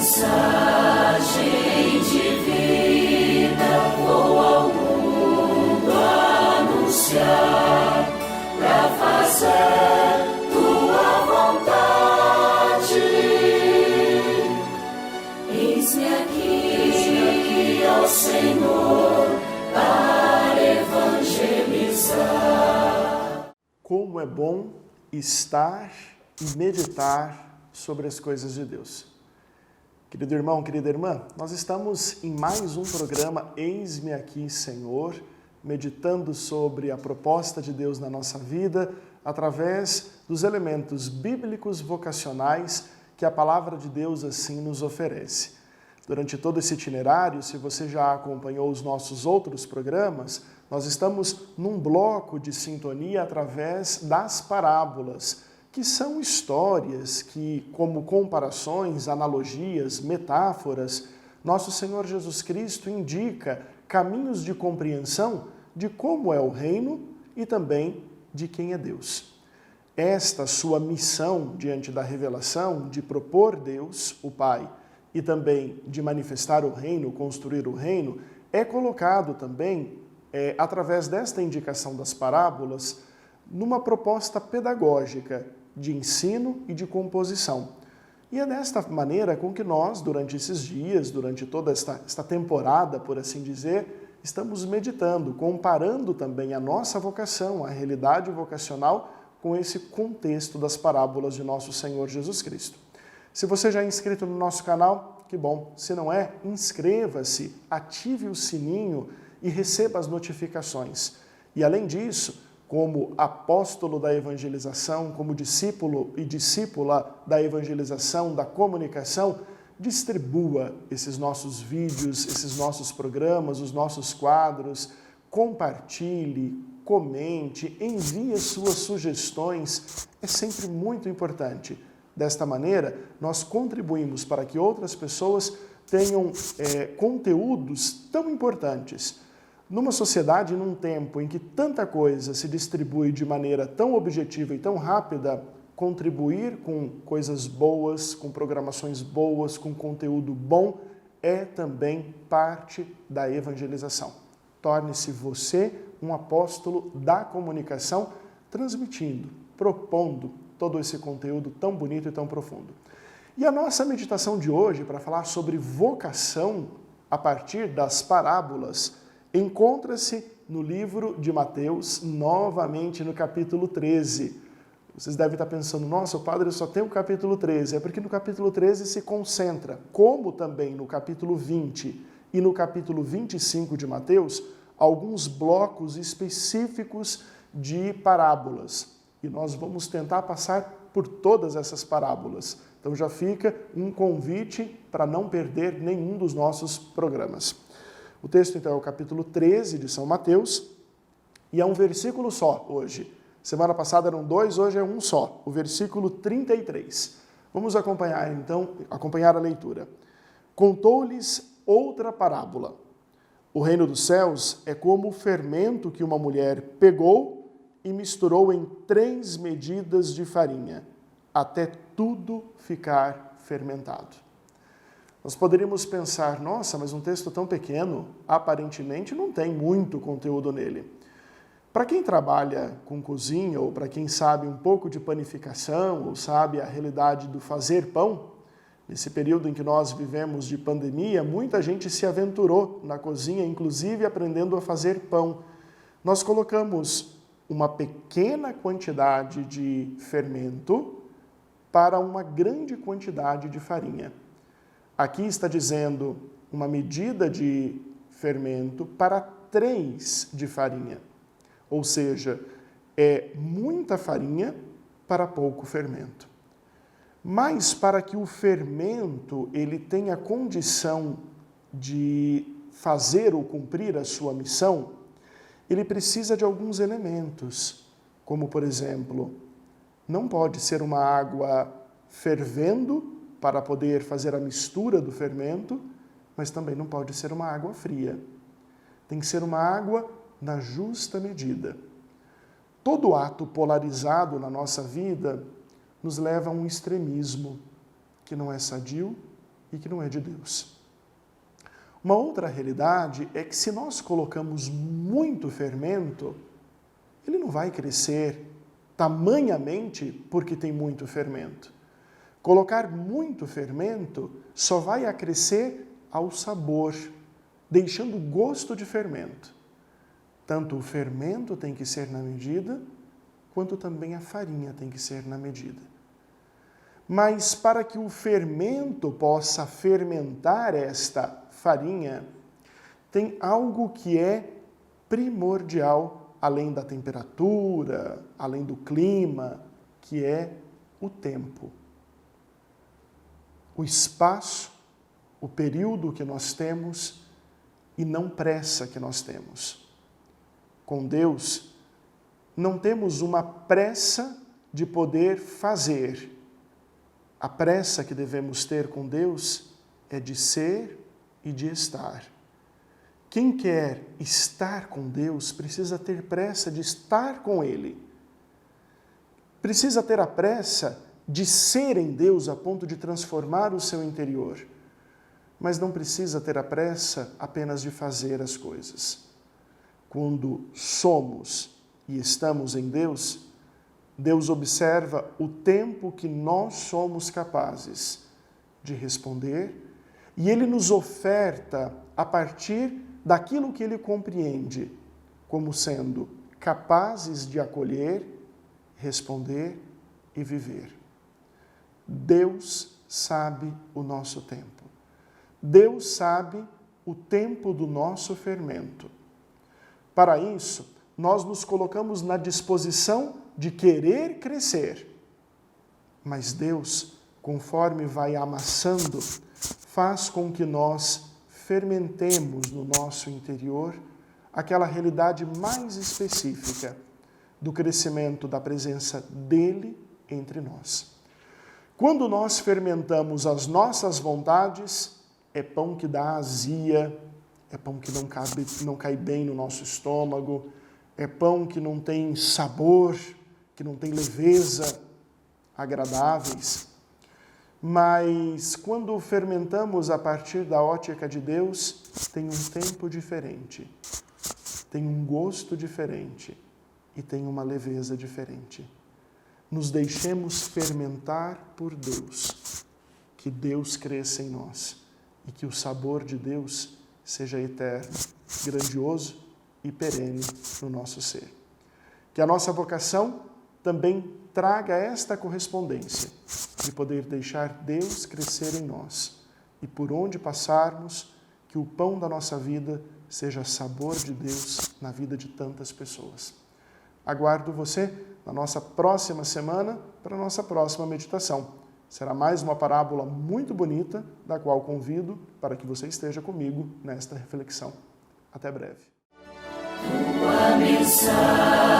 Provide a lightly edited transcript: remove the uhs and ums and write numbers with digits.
mensagem divina vou ao mundo anunciar, pra fazer tua vontade. Eis-me aqui, ó Senhor, para evangelizar. Como é bom estar e meditar sobre as coisas de Deus. Querido irmão, querida irmã, nós estamos em mais um programa Eis-me aqui, Senhor, meditando sobre a proposta de Deus na nossa vida através dos elementos bíblicos vocacionais que a palavra de Deus assim nos oferece. Durante todo esse itinerário, se você já acompanhou os nossos outros programas, nós estamos num bloco de sintonia através das parábolas, que são histórias que, como comparações, analogias, metáforas, nosso Senhor Jesus Cristo indica caminhos de compreensão de como é o reino e também de quem é Deus. Esta sua missão diante da revelação de propor Deus, o Pai, e também de manifestar o reino, construir o reino, é colocado também, através desta indicação das parábolas, numa proposta pedagógica de ensino e de composição. E é desta maneira com que nós, durante esses dias, durante toda esta temporada, por assim dizer, estamos meditando, comparando também a nossa vocação, a realidade vocacional, com esse contexto das parábolas de nosso Senhor Jesus Cristo. Se você já é inscrito no nosso canal, que bom. Se não é, inscreva-se, ative o sininho e receba as notificações. E além disso, como apóstolo da evangelização, como discípulo e discípula da evangelização, da comunicação, distribua esses nossos vídeos, esses nossos programas, os nossos quadros, compartilhe, comente, envie suas sugestões, é sempre muito importante. Desta maneira, nós contribuímos para que outras pessoas tenham conteúdos tão importantes. Numa sociedade, num tempo em que tanta coisa se distribui de maneira tão objetiva e tão rápida, contribuir com coisas boas, com programações boas, com conteúdo bom, é também parte da evangelização. Torne-se você um apóstolo da comunicação, transmitindo, propondo todo esse conteúdo tão bonito e tão profundo. E a nossa meditação de hoje, para falar sobre vocação a partir das parábolas, encontra-se no livro de Mateus, novamente no capítulo 13. Vocês devem estar pensando, nossa, o padre só tem o capítulo 13. É porque no capítulo 13 se concentra, como também no capítulo 20 e no capítulo 25 de Mateus, alguns blocos específicos de parábolas. E nós vamos tentar passar por todas essas parábolas. Então já fica um convite para não perder nenhum dos nossos programas. O texto, então, é o capítulo 13 de São Mateus, e é um versículo só hoje. Semana passada eram 2, hoje é um só, o versículo 33. Vamos acompanhar, então, a leitura. Contou-lhes outra parábola. O reino dos céus é como o fermento que uma mulher pegou e misturou em 3 medidas de farinha, até tudo ficar fermentado. Nós poderíamos pensar, nossa, mas um texto tão pequeno, aparentemente não tem muito conteúdo nele. Para quem trabalha com cozinha, ou para quem sabe um pouco de panificação, ou sabe a realidade do fazer pão, nesse período em que nós vivemos de pandemia, muita gente se aventurou na cozinha, inclusive aprendendo a fazer pão. Nós colocamos uma pequena quantidade de fermento para uma grande quantidade de farinha. Aqui está dizendo uma medida de fermento para 3 de farinha. Ou seja, é muita farinha para pouco fermento. Mas para que o fermento ele tenha condição de fazer ou cumprir a sua missão, ele precisa de alguns elementos, como por exemplo, não pode ser uma água fervendo para poder fazer a mistura do fermento, mas também não pode ser uma água fria. Tem que ser uma água na justa medida. Todo ato polarizado na nossa vida nos leva a um extremismo que não é sadio e que não é de Deus. Uma outra realidade é que se nós colocamos muito fermento, ele não vai crescer tamanhamente porque tem muito fermento. Colocar muito fermento só vai acrescer ao sabor, deixando gosto de fermento. Tanto o fermento tem que ser na medida, quanto também a farinha tem que ser na medida. Mas para que o fermento possa fermentar esta farinha, tem algo que é primordial, além da temperatura, além do clima, que é o tempo. O espaço, o período que nós temos e não pressa que nós temos. Com Deus, não temos uma pressa de poder fazer. A pressa que devemos ter com Deus é de ser e de estar. Quem quer estar com Deus precisa ter pressa de estar com Ele. Precisa ter a pressa de ser em Deus a ponto de transformar o seu interior. Mas não precisa ter a pressa apenas de fazer as coisas. Quando somos e estamos em Deus, Deus observa o tempo que nós somos capazes de responder e Ele nos oferta a partir daquilo que Ele compreende como sendo capazes de acolher, responder e viver. Deus sabe o nosso tempo. Deus sabe o tempo do nosso fermento. Para isso, nós nos colocamos na disposição de querer crescer. Mas Deus, conforme vai amassando, faz com que nós fermentemos no nosso interior aquela realidade mais específica do crescimento da presença dEle entre nós. Quando nós fermentamos as nossas vontades, é pão que dá azia, é pão que não cai bem no nosso estômago, é pão que não tem sabor, que não tem leveza agradáveis. Mas quando fermentamos a partir da ótica de Deus, tem um tempo diferente, tem um gosto diferente e tem uma leveza diferente. Nos deixemos fermentar por Deus, que Deus cresça em nós e que o sabor de Deus seja eterno, grandioso e perene no nosso ser. Que a nossa vocação também traga esta correspondência de poder deixar Deus crescer em nós e por onde passarmos, que o pão da nossa vida seja sabor de Deus na vida de tantas pessoas. Aguardo você na nossa próxima semana para a nossa próxima meditação. Será mais uma parábola muito bonita, da qual convido para que você esteja comigo nesta reflexão. Até breve. Tua mensagem